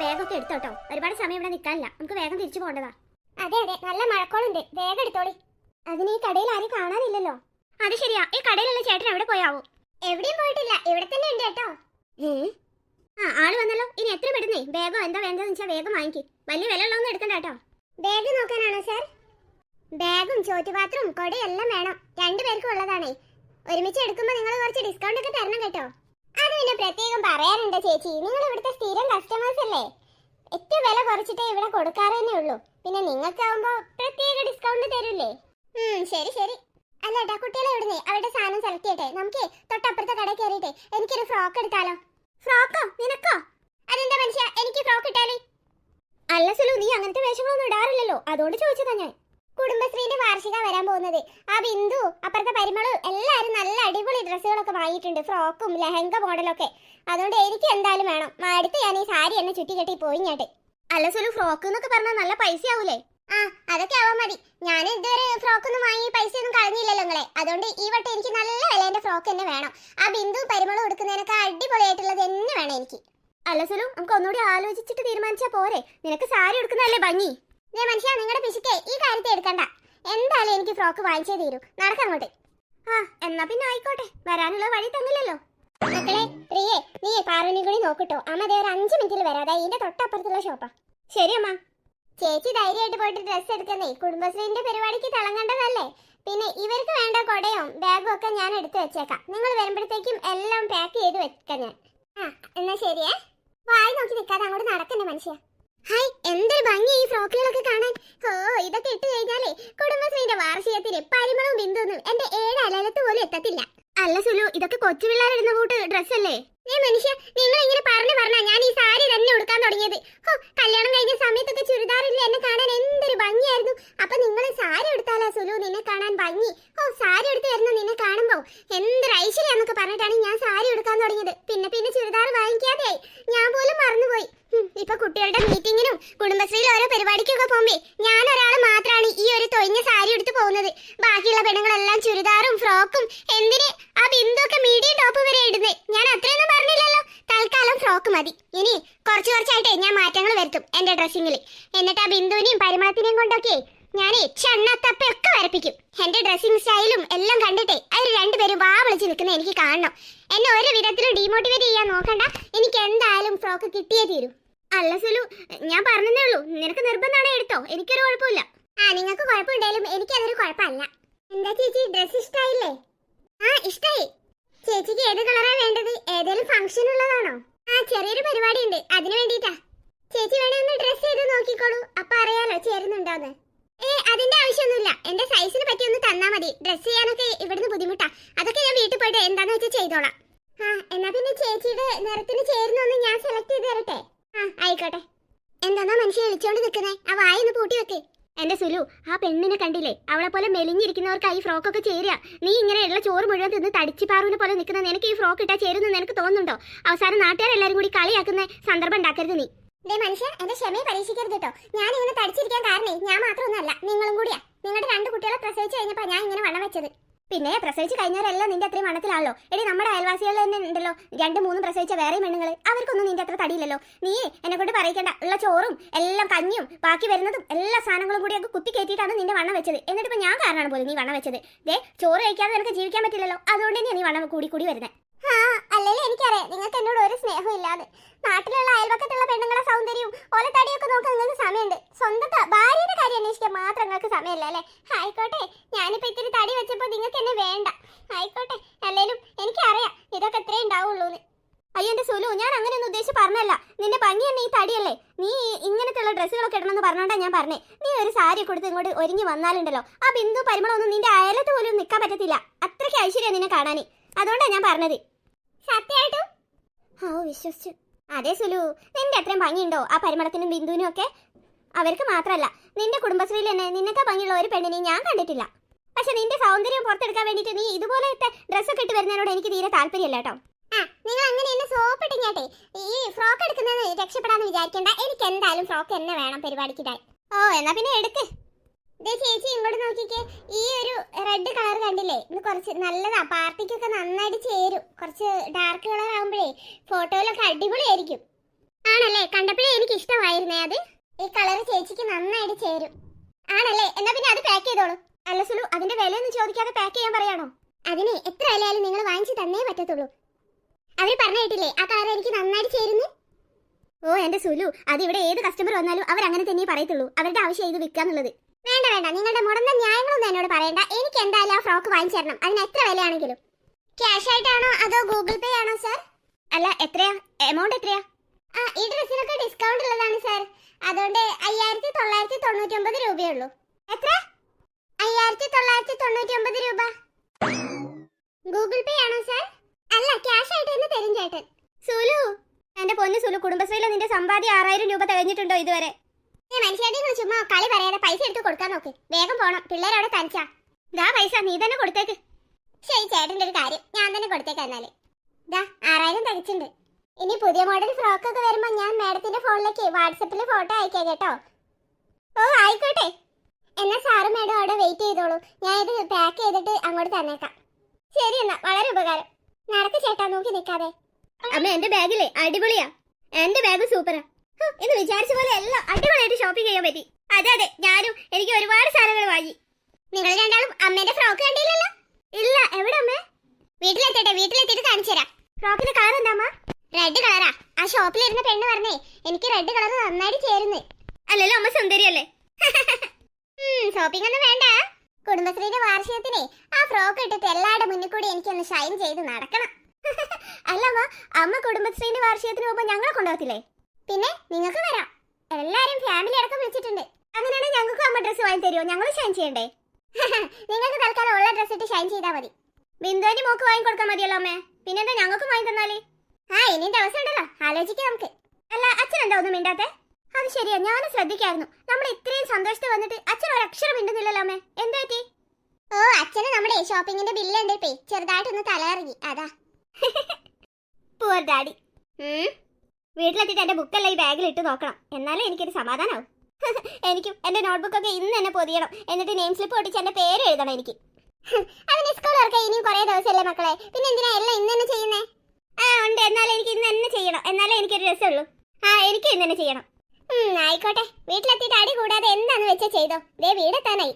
ബാഗൊക്കെ എടുത്തോട്ടോ. ഒരുപാട് സമയം ഇവിടെ നിൽക്കാനില്ല, നമുക്ക് വേഗം തിരിച്ചു പോകേണ്ടതാ. അതെ അതെ, നല്ല മഴക്കോളുണ്ട്, വേഗം എടുത്തോളി. അതിന് ഈ കടയിൽ ആരും കാണാനില്ലല്ലോ. അത് ശരിയാ, ഈ കടയിലുള്ള ചേട്ടൻ എവിടെ പോയാവോ? എവിടെയും പോയിട്ടില്ല, ഇവിടെ തന്നെ ഉണ്ട് കേട്ടോ. ആള് വന്നല്ലോ. ഇനി എത്ര പെടുന്നേ ബാഗോ എന്താ വേണ്ടതെന്ന് വെച്ചാൽ വേഗം വാങ്ങിക്കും. വലിയ വില ഉള്ളതൊന്നും എടുക്കണ്ട കേട്ടോ. ബാഗ് നോക്കാനാണോ സാർ? ബാഗും ചോറ്റുപാത്രവും കൊടയും എല്ലാം വേണം, രണ്ടുപേർക്കും ഉള്ളതാണേ. ഒരുമിച്ച് എടുക്കുമ്പോൾ നിങ്ങൾ കുറച്ച് ഡിസ്കൗണ്ട് ഒക്കെ തരണം കേട്ടോ. അത് പിന്നെ പ്രത്യേകം പറയാറുണ്ട് ചേച്ചി, നിങ്ങൾ ഇവിടുത്തെ സ്ഥിരം കസ്റ്റമേഴ്സ് അല്ലേ. ഏറ്റവും വില കുറച്ചിട്ടേ ഇവിടെ കൊടുക്കാറ് തന്നെ ഉള്ളൂ. പിന്നെ നിങ്ങൾക്കാവുമ്പോ പ്രത്യേക ഡിസ്കൗണ്ട് തരൂലേ? ശരി ശരി. അല്ല ഏട്ടാ, കുട്ടികളെ എവിടുന്നേ അവരുടെ സാധനം സെലക്ട് ചെയ്യട്ടെ. നമുക്ക് തൊട്ടപ്പുറത്തെ കടയിൽ കയറിയിട്ടേ എനിക്കൊരു ഫ്രോക്ക് എടുത്താലോ? ഫ്രോക്കോ? നിനക്കോ? അതെന്താ മനുഷ്യ, എനിക്ക് ഫ്രോക്ക് ഇട്ടാലേ? അല്ല സുലു, നീ അങ്ങനത്തെ വേഷങ്ങളൊന്നും ഇടാറില്ലല്ലോ, അതുകൊണ്ട് ചോദിച്ചതാ ഞാൻ. കുടുംബശ്രീന്റെ വാർഷിക വരാൻ പോകുന്നത്. ആ ബിന്ദു, അപ്പുറത്തെ പരിമളും എല്ലാരും നല്ല അടിപൊളി ഡ്രസ്സുകളൊക്കെ വാങ്ങിയിട്ടുണ്ട്, ഫ്രോക്കും ലെഹങ്ക മോഡലൊക്കെ. അതുകൊണ്ട് എനിക്ക് എന്തായാലും വേണം. അടുത്ത് ഞാൻ ഈ സാരി എന്നെ ചുറ്റിക്കെട്ടി പോയി ഞാട്ട്. അല്ല സുലു, ഫ്രോക്ക് എന്നൊക്കെ പറഞ്ഞാൽ നല്ല പൈസ ആവൂലേ? അതൊക്കെ ആവാൻ മതി. ഞാൻ ഇതുവരെ ഫ്രോക്കൊന്നും വാങ്ങി പൈസ ഒന്നും കളഞ്ഞില്ലല്ലോ നിങ്ങളെ. അതുകൊണ്ട് ഈ വട്ടം എനിക്ക് നല്ല വിലേന്റെ ഫ്രോക്ക് തന്നെ വേണം. ആ ബിന്ദു പരിമളും എടുക്കുന്നതിനൊക്കെ അടിപൊളിയായിട്ടുള്ളത് തന്നെ വേണം എനിക്ക്. അല്ല സുലു, നമുക്ക് ഒന്നുകൂടി ആലോചിച്ചിട്ട് തീരുമാനിച്ചാ പോരെ? നിനക്ക് സാരി എടുക്കുന്നതല്ലേ ഭംഗി. മനുഷ്യ, നിങ്ങളുടെ പിശുക്കെ ഈ കാര്യത്തെ എടുക്കണ്ട. എന്തായാലും എനിക്ക് ഫ്രോക്ക് വാങ്ങിച്ചേ തീരൂ. നടക്കങ്ങോട്ട്. എന്നാ പിന്നെ ആയിക്കോട്ടെ, വരാനുള്ള വഴി തങ്ങില്ലല്ലോ. മക്കളെ, പ്രിയേ, നീ പാറുവിനെ കൂടി നോക്കിട്ടോ. അമ്മ അതേ ഒരു 5 മിനിറ്റിൽ വരാതെ, ഇതിന്റെ തൊട്ടപ്പുറത്തുള്ള ഷോപ്പാ. ശരി അമ്മ. ചേച്ചി ധൈര്യമായിട്ട് പോയിട്ട് ഡ്രസ്സ് എടുക്കുന്നേ. കുടുംബശ്രീന്റെ പരിപാടിക്ക് തിളങ്ങേണ്ടതല്ലേ. പിന്നെ ഇവർക്ക് വേണ്ട കൊടയും ബാഗും ഒക്കെ ഞാൻ എടുത്തു വെച്ചേക്കാം. നിങ്ങൾ വരുമ്പോഴത്തേക്കും എല്ലാം പാക്ക് ചെയ്ത് വെക്കാം ഞാൻ. എന്നാ ശരിയേ. വായി നോക്കി നിൽക്കാതെ അങ്ങോട്ട് നടക്കണ്ടേ മനുഷ്യ. ഹായ്, എന്തൊരു ഭംഗി ഈ ഫ്രോക്കുകളൊക്കെ കാണാൻ. ഇതൊക്കെ ഇട്ട് കഴിഞ്ഞാലേ കുടുംബശ്രീന്റെ വാർഷികത്തിന് പരിമളവും ബിന്ദുന്നും എന്റെ 7 അലലത്ത് പോലും എത്തത്തില്ല. അല്ല സുലു, ഇതൊക്കെ കൊച്ചു പിള്ളേരിടുന്ന കൂട്ട് ഡ്രസ്സല്ലേ? മനുഷ്യ, നിങ്ങൾ ഇങ്ങനെ പറഞ്ഞാ ഞാൻ ഈ സാരി തന്നെ ഉടുക്കാൻ തുടങ്ങിയത്. കല്യാണം കഴിഞ്ഞ സമയത്തൊക്കെ ചുരിദാറില്ല എന്നെ കാണാൻ എന്തൊരു ഭംഗിയായിരുന്നു. അപ്പൊ നിങ്ങൾ സാരി എടുത്താലാ സുലു നിന്നെ കാണാൻ ഭംഗി. സാരി എടുത്ത് വരുന്ന നിന്നെ കാണുമ്പോ എന്തൊരു ഐശ്വര്യാന്നൊക്കെ പറഞ്ഞിട്ടാണ് ഞാൻ സാരി എടുക്കാൻ തുടങ്ങിയത്. പിന്നെ ചുരിദാർ വാങ്ങിക്കാതെ ഞാൻ പോലും മറന്നുപോയി. ഇപ്പൊ കുട്ടികളുടെ മീറ്റിങ്ങിനും കുടുംബശ്രീയിൽ ഓരോ പരിപാടിക്കൊക്കെ പോകുമ്പേ ഞാൻ ഒരാൾ മാത്രമാണ് ഈ ഒരു തൊഴിഞ്ഞ സാരി എടുത്ത് പോകുന്നത്. ബാക്കിയുള്ള പെണ്ണുങ്ങളെല്ലാം ചുരിദാറും ഫ്രോക്കും. എന്തിന് ആ ബിന്ദു ഒക്കെ മീഡിയം ടോപ്പ് വരെ ഇടുന്നേ. ഞാൻ അത്രയൊന്നും പറഞ്ഞില്ലല്ലോ. തൽക്കാലം ഫ്രോക്ക് മതി. ഇനി കുറച്ചായിട്ടേ ഞാൻ മാറ്റങ്ങൾ വരുത്തും എന്റെ ഡ്രസ്സിങ്ങിൽ. എന്നിട്ട് ആ ബിന്ദുവിനെയും പരിമളത്തിനെയും കൊണ്ടൊക്കെ ഞാൻ ചെണ്ണത്തപ്പൊക്കെ വരപ്പിക്കും. എന്റെ ഡ്രസ്സിംഗ് സ്റ്റൈലും എല്ലാം കണ്ടിട്ടേ അവർ രണ്ടുപേരും വാ വിളിച്ച് നിൽക്കുന്ന എനിക്ക് കാണണം. എന്നെ ഒരു വിധത്തിലും ഡീമോട്ടിവേറ്റ് ചെയ്യാൻ നോക്കണ്ട. എനിക്ക് എന്തായാലും ഫ്രോക്ക് കിട്ടിയേ തീരൂ. അല്ല സുലു, ഞാൻ പറഞ്ഞതേ ഉള്ളൂ. നിനക്ക് നിർബന്ധമാണേ എടുത്തോ, എനിക്കൊരു കുഴപ്പമില്ല. നിങ്ങൾക്ക് കുഴപ്പമുണ്ടായാലും എനിക്കതൊരു കുഴപ്പമില്ല. എന്താ ചേച്ചി, ഡ്രസ് ഇഷ്ടായില്ലേ? ഇഷ്ടായി. ചേച്ചിക്ക് ഏത് കളറാ വേണ്ടത്? ഏതെങ്കിലും ഫംഗ്ഷൻ ഉള്ളതാണോ? ചെറിയൊരു പരിപാടി ഉണ്ട്, അതിന് വേണ്ടിട്ടാ. ചേച്ചി വേണേ ഒന്ന് ഡ്രസ് ചെയ്ത് നോക്കിക്കോളൂ, അപ്പൊ അറിയാലോ ചേരുന്നുണ്ടോന്ന്. അതിന്റെ ആവശ്യമൊന്നുമില്ല. എന്റെ സൈസിന് പറ്റി ഒന്ന് തന്നാ മതി. ഡ്രസ് ചെയ്യാനൊക്കെ ഇവിടുന്ന് ബുദ്ധിമുട്ടാ. അതൊക്കെ ഞാൻ വീട്ടിൽ പോയിട്ട് എന്താന്ന് വെച്ചാൽ ചെയ്തോളാം. എന്നാ പിന്നെ ചേച്ചിയുടെ നിറത്തിന് ചേരുന്നൊന്ന് ഞാൻ സെലക്ട് ചെയ്ത് തരട്ടെ? ആയിക്കോട്ടെ. എന്താന്നാ മനുഷ്യ വിളിച്ചോണ്ട് നിൽക്കുന്നേ? ആ വായൊന്ന് പൂട്ടി വെക്ക്. എന്റെ സുലു, ആ പെണ്ണിനെ കണ്ടില്ലേ? അവളെ പോലെ മെലിഞ്ഞിരിക്കുന്നവർക്ക് ഈ ഫ്രോക്കൊക്കെ ചേരുക. നീ ഇങ്ങനെയുള്ള ചോറ് മുഴുവൻ തിന്ന് തടിച്ചു പാറുവിനെ പോലെ നിൽക്കുന്ന നിനക്ക് ഈ ഫ്രോക്ക് ഇട്ടാ ചേരുന്നു നിനക്ക് തോന്നുന്നുണ്ടോ? അവസാനം നാട്ടുകാരെല്ലാരും കൂടി കളിയാക്കുന്ന സന്ദർഭം ഉണ്ടാക്കരുത് നീ. മനുഷ്യ, എന്റെ ക്ഷമയെ പരീക്ഷിക്കരുത് കേട്ടോ. ഞാൻ ഇങ്ങനെ തടിച്ചിരിക്കാൻ കാരണേ ഞാൻ മാത്രമൊന്നുമല്ല, നിങ്ങളും കൂടിയാ. നിങ്ങളുടെ 2 കുട്ടികളെ പ്രസവിച്ചു കഴിഞ്ഞപ്പോ ഞാൻ ഇങ്ങനെ വണ്ണം വെച്ചത്. പിന്നെ പ്രസവിച്ച് കഴിഞ്ഞവരെല്ലാം നിന്റെ അത്രയും വണ്ണത്തിലാണല്ലോ. എടി, നമ്മുടെ അയൽവാസികളിൽ തന്നെ ഉണ്ടല്ലോ 2-3 പ്രസവിച്ച വേറെ പെണ്ണുങ്ങൾ. അവർക്കൊന്നും നിന്റെ അത്ര തടിയില്ലല്ലോ. നീ എന്നെ കൊണ്ട് പറയിക്കണ്ട. ഉള്ള ചോറും എല്ലാം കഞ്ഞിയും ബാക്കി വരുന്നതും എല്ലാ സാധനങ്ങളും കൂടി ഒക്കെ കുത്തി കയറ്റിയിട്ടാണ് നിന്റെ വണ്ണം വെച്ചത്. എന്നിട്ടിപ്പോ ഞാൻ കാരണമാണ് പോലും നീ വണ്ണം വെച്ചത്. ചോറ് കഴിക്കാതെ നിനക്ക് ജീവിക്കാൻ പറ്റില്ലല്ലോ. അതുകൊണ്ട് തന്നെയാണ് നീ വണ്ണം കൂടി വരുന്നത്. അല്ലല്ലേ, എനിക്കറിയാം നിങ്ങൾക്ക് എന്നോട് ഒരു സ്നേഹം ഇല്ലാതെ. നാട്ടിലുള്ള അയൽവക്കത്തുള്ള പെണ്ണുങ്ങളുടെ സൗന്ദര്യവും ഓല തടിയൊക്കെ നോക്കാൻ നിങ്ങൾക്ക് സമയമുണ്ട്. സ്വന്തം ഭാര്യയുടെ കാര്യം അന്വേഷിക്കാൻ മാത്രം നിങ്ങൾക്ക് സമയമില്ല അല്ലേ? ആയിക്കോട്ടെ, ഞാനിപ്പോ ഇത്തിരി തടി വെച്ചപ്പോ നിങ്ങൾക്ക് എന്നെ വേണ്ട. ആയിക്കോട്ടെ, അല്ലേലും എനിക്കറിയാം ഇതൊക്കെ എത്രേ ഉണ്ടാവുള്ളൂന്ന്. അയ്യോ എന്റെ സുലു, ഞാൻ അങ്ങനെയൊന്നും ഉദ്ദേശിച്ച് പറഞ്ഞല്ല. നിന്റെ ഭംഗി തന്നെ ഈ തടിയല്ലേ. നീ ഇങ്ങനത്തെയുള്ള ഡ്രസ്സുകളൊക്കെ ഇടണമെന്ന് പറഞ്ഞോണ്ടാ ഞാൻ പറഞ്ഞേ. നീ ഒരു സാരി കൊടുത്ത് ഇങ്ങോട്ട് ഒരുങ്ങി വന്നാലുണ്ടല്ലോ ആ ബിന്ദു പരിമളമൊന്നും നിന്റെ അയലത്ത് പോലും നിൽക്കാൻ പറ്റത്തില്ല. അത്രയ്ക്ക് ഐശ്വര്യം നിന്നെ കാണാൻ. അതുകൊണ്ടാ ഞാൻ പറഞ്ഞത്. സത്യമായിട്ടും? വിശ്വസിച്ചു. അതെ സുലു, നിന്റെ അത്രയും ഭംഗിയുണ്ടോ ആ പരിമളത്തിനും ബിന്ദുവിനും ഒക്കെ? അവർക്ക് മാത്രമല്ല, നിന്റെ കുടുംബശ്രീയിൽ തന്നെ നിന്നൊക്കെ ഭംഗിയുള്ള ഒരു പെണ്ണിനെയും ഞാൻ കണ്ടിട്ടില്ല. പക്ഷെ നിന്റെ സൗന്ദര്യം പുറത്തെടുക്കാൻ വേണ്ടിയിട്ട് നീ ഇതുപോലത്തെ ഡ്രസ്സൊക്കെ ഇട്ട് വരുന്നതിനോട് എനിക്ക് തീരെ താല്പര്യമില്ല കേട്ടോ. നിങ്ങൾ അങ്ങനെ എന്നെ സോപ്പിട്ടിങ്ങാട്ടെ ഈ ഫ്രോക്ക് എടുക്കുന്നത് രക്ഷപ്പെടാന്ന് വിചാരിക്കണ്ട. എനിക്ക് എന്തായാലും ഫ്രോക്ക് തന്നെ വേണം പരിപാടിക്കിടാൻ. എന്നാ പിന്നെ എടുക്ക്. ചേച്ചി ഇങ്ങോട്ട് നോക്കിക്കേ. ഈ ഒരു റെഡ് കളർ കണ്ടില്ലേ? ഇത് കുറച്ച് നല്ലതാ, പാർട്ടിക്കൊക്കെ നന്നായിട്ട് ചേരും. കുറച്ച് ഡാർക്ക് കളർ ആകുമ്പോഴേ ഫോട്ടോയിലൊക്കെ അടിപൊളിയായിരിക്കും. ആണല്ലേ? കണ്ടപ്പോഴേ എനിക്ക് ഇഷ്ടമായിരുന്നേ അത്. ഈ കളർ ചേച്ചിക്ക് നന്നായിട്ട് ചേരും. ആണല്ലേ, എന്നാ പിന്നെ അത് പാക്ക് ചെയ്തോളൂ. അല്ല സുലു, അതിന്റെ വിലയൊന്നും ചോദിക്കാതെ പാക്ക് ചെയ്യാൻ പറയാണോ? അതിന് എത്ര വിലയായാലും നിങ്ങൾ വാങ്ങിച്ചു തന്നേ പറ്റത്തുള്ളൂ. അവർ പറഞ്ഞു കേട്ടില്ലേ ആ കളർ എനിക്ക് നന്നായിട്ട് ചേരുന്നു. ഓ എന്റെ സുലു, അത് ഇവിടെ ഏത് കസ്റ്റമർ വന്നാലും അവർ അങ്ങനെ തന്നെ പറയത്തുള്ളൂ. അവരുടെ ആവശ്യം ഇത് വിൽക്കാന്നുള്ളത്. വേണ്ട വേണ്ട, നിങ്ങളുടെ മുടന്ന ന്യായങ്ങളൊന്നും എന്നോട് പറയണ്ട. എനിക്ക് എന്തായാലും ആ ഫ്രോക്ക് വാങ്ങിച്ചു തരണം, അതിന് എത്ര വിലയാണെങ്കിലും. ക്യാഷ് ആയിട്ടാണോ അതോ ഗൂഗിൾ പേ ആണോ സാർ? അല്ല, എത്രയാ എമൗണ്ട് എത്രയാ? ഈ ഡ്രസ്സിനൊക്കെ ഡിസ്കൗണ്ട് ഉള്ളതാണ് സാർ. അതുകൊണ്ട് 5999 രൂപയുള്ളൂ. എത്ര? 5999 രൂപ. ഗൂഗിൾ പേ ആണോ സാർ? അല്ല, ക്യാഷ് ആയിട്ട് തന്നെ തരും ചേട്ടൻ. സുലു, എന്റെ പൊന്നു സുലു, കുടുംബശ്രീയിലെ നിന്റെ സമ്പാദ്യം 6000 രൂപ തികഞ്ഞിട്ടുണ്ടോ ഇതുവരെ? മനുഷ്യരുടെ ചുമ്മാ കളി പറയാതെ പൈസ എടുത്ത് കൊടുക്കാൻ നോക്ക്. വേഗം പോണം, പിള്ളേരവിടെ തനിച്ചാ. ദാ പൈസ നീ തന്നെ കൊടുത്തേക്ക്. ശരി, ചേട്ടന്റെ ഒരു കാര്യം, ഞാൻ തന്നെ കൊടുത്തേക്ക്. എന്നാല് ദാ 6000 തികച്ചുണ്ട്. ഇനി പുതിയ മോഡൽ ഫ്രോക്ക് ഒക്കെ വരുമ്പോ ഞാൻ മാഡത്തിന്റെ ഫോണിലേക്ക് വാട്സപ്പിൽ ഫോട്ടോ അയക്കാം കേട്ടോ. ഓ ആയിക്കോട്ടെ. എന്നാ സാറും മാഡം അവിടെ വെയിറ്റ് ചെയ്തോളൂ. ഞാൻ ഇത് പാക്ക് ചെയ്തിട്ട് അങ്ങോട്ട് തന്നേക്കാം. ശരി എന്നാ, വളരെ ഉപകാരം. നടക്ക് ചേട്ടാ, നോക്കി നിൽക്കാതെ. അമ്മ, എന്റെ ബാഗില്ലേ അടിപൊളിയാ. എന്റെ ബാഗ് സൂപ്പറാ. എന്ന് വിചാരിച്ച പോലെ എല്ലാം അടിപൊളിയായിട്ട് ഷോപ്പിംഗ് ചെയ്യാൻ പറ്റി. അതെ അതെ, ഞാനും എനിക്ക് ഒരുപാട് സാധനങ്ങൾ വാങ്ങി. നിങ്ങൾ രണ്ടാളും അമ്മേന്റെ ഫ്രോക്ക് കണ്ടില്ലല്ലോ? ഇല്ല, എവിടെ അമ്മേ? വീട്ടിലെത്തിയിട്ട് കാണിച്ചു തരാം. ഫ്രോക്കിന്റെ കളർ എന്താ അമ്മ? റെഡ് കളറാ. ആ ഷോപ്പിലിരുന്ന പെണ്ണ് പറഞ്ഞേ എനിക്ക് റെഡ് കളർ നന്നായിട്ട് ചേരുന്നു. അല്ലല്ലോ അമ്മ സുന്ദരിയല്ലേ? ഷോപ്പിംഗ് ഒന്നും വേണ്ട. കുടുംബശ്രീയുടെ വാർഷികത്തിനെ ആ ഫ്രോക്ക് ഇട്ടിട്ട് എല്ലാവരുടെ മുന്നിൽ കൂടി എനിക്കൊന്ന് ഷൈൻ ചെയ്ത് നടക്കണം. അല്ല അമ്മ, അമ്മ കുടുംബശ്രീന്റെ വാർഷികത്തിന് പോകുമ്പോ ഞങ്ങളെ കൊണ്ടുപോകത്തില്ലേ? പിന്നെ നിങ്ങൾക്ക് വരാം. എല്ലാരും ഫാമിലി അടക്കം വിളിച്ചിട്ടുണ്ട്. അങ്ങനെയാണെങ്കിൽ ഞങ്ങൾക്ക് അമ്മ ഡ്രസ്സ് വാങ്ങി തരുമോ? ഞങ്ങൾ ഷൈൻ ചെയ്യണ്ടേ? നിങ്ങൾക്ക് തൽക്കാലം ഉള്ള ഡ്രസ്സ് ഇട്ട് ഷൈൻ ചെയ്താൽ മതി. ബിന്ദുവിന്റെ മോക്ക് വാങ്ങി കൊടുക്കാൻ മതിയല്ലോ അമ്മേ. പിന്നെന്താ ഞങ്ങൾക്ക് വാങ്ങി തന്നാലേ? ഇനിയും ദിവസം ഉണ്ടല്ലോ, ആലോചിക്കാം നമുക്ക്. അല്ല, അച്ഛൻ എന്താ ഒന്നും മിണ്ടാത്തെ? അത് ശരിയാ, ഞാനും ശ്രദ്ധിക്കായിരുന്നു. നമ്മൾ ഇത്രയും സന്തോഷത്തിൽ വന്നിട്ട് അച്ഛൻ ഒരക്ഷരം മിണ്ടുന്നില്ലല്ലോ അമ്മേ. എന്താ പറ്റി? ഓ, അച്ഛന് നമ്മുടെ ഷോപ്പിങ്ങിന്റെ ബില്ല് ഉണ്ട്, ചെറുതായിട്ടൊന്ന് തലയിറങ്ങി, അതാ. Poor daddy. വീട്ടിലെത്തിയിട്ട് എന്റെ ബുക്കെല്ലാം ഈ ബാഗിൽ ഇട്ട് നോക്കണം, എന്നാലേ എനിക്കൊരു സമാധാനമാവും. എനിക്കും എന്റെ നോട്ട്ബുക്കൊക്കെ ഇന്ന് തന്നെ പൊതിയണം. എന്നിട്ട് നെയിം സ്ലിപ്പ് ഒട്ടിച്ച് എന്റെ പേര് എഴുതണം എനിക്ക്. അതിന് സ്കൂൾ തുറക്കാൻ ഇനിയും കുറെ ദിവസമല്ലേ മക്കളെ, പിന്നെ എന്തിനാ എല്ലാം ഇന്ന് തന്നെ ചെയ്യുന്നേ? ഉണ്ട്, എന്നാലും എനിക്ക് ഇന്ന് തന്നെ ചെയ്യണം, എന്നാലേ എനിക്കൊരു രസമുള്ളൂ. എനിക്ക് ഇന്ന് തന്നെ ചെയ്യണം. ആയിക്കോട്ടെ, വീട്ടിലെത്തിയിട്ട് അടി കൂടാതെ എന്താന്ന് വെച്ചാ ചെയ്തോ. ദേ വീടെത്താനായി.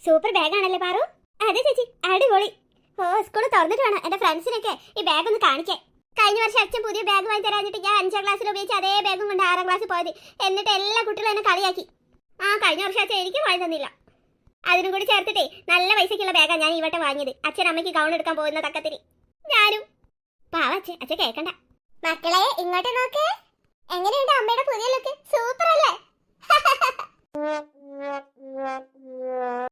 സൂപ്പർ ബാഗാണല്ലേ പാറു? അതെ ചേച്ചി, അടിപൊളി. ഓ, സ്കൂൾ തുറന്നിട്ട് വേണം എന്റെ ഫ്രണ്ട്സിനൊക്കെ ഈ ബാഗ് ഒന്ന് കാണിക്കാൻ. കഴിഞ്ഞ വർഷം അച്ഛൻ പുതിയ ബാഗ് വാങ്ങി തരാഞ്ഞിട്ട് ഞാൻ 5ാം ക്ലാസ്സിൽ ഉപയോഗിച്ച് അതേ ബാഗും കൊണ്ട് 6ാം ക്ലാസ്സിൽ പോയത്. എന്നിട്ട് എല്ലാ കുട്ടികളും എന്നെ കളിയാക്കി. കഴിഞ്ഞ വർഷം അച്ഛൻ എനിക്ക് വാങ്ങി തന്നില്ല. അതിനും കൂടി ചേർത്തിട്ടേ നല്ല പൈസക്കുള്ള ബാഗാണ് ഞാൻ ഈ വട്ടം വാങ്ങിയത്. അച്ഛൻ അമ്മയ്ക്ക് ഗൗൺ എടുക്കാൻ പോകുന്ന തക്കത്തിന് ഞാനും. പാവ അച്ഛൻ കേൾക്കണ്ട. മക്കളെ ഇങ്ങോട്ട് നോക്ക്. എങ്ങനെയുണ്ട് അമ്മയുടെ പുതിയ ലുക്ക്? സൂപ്പർ.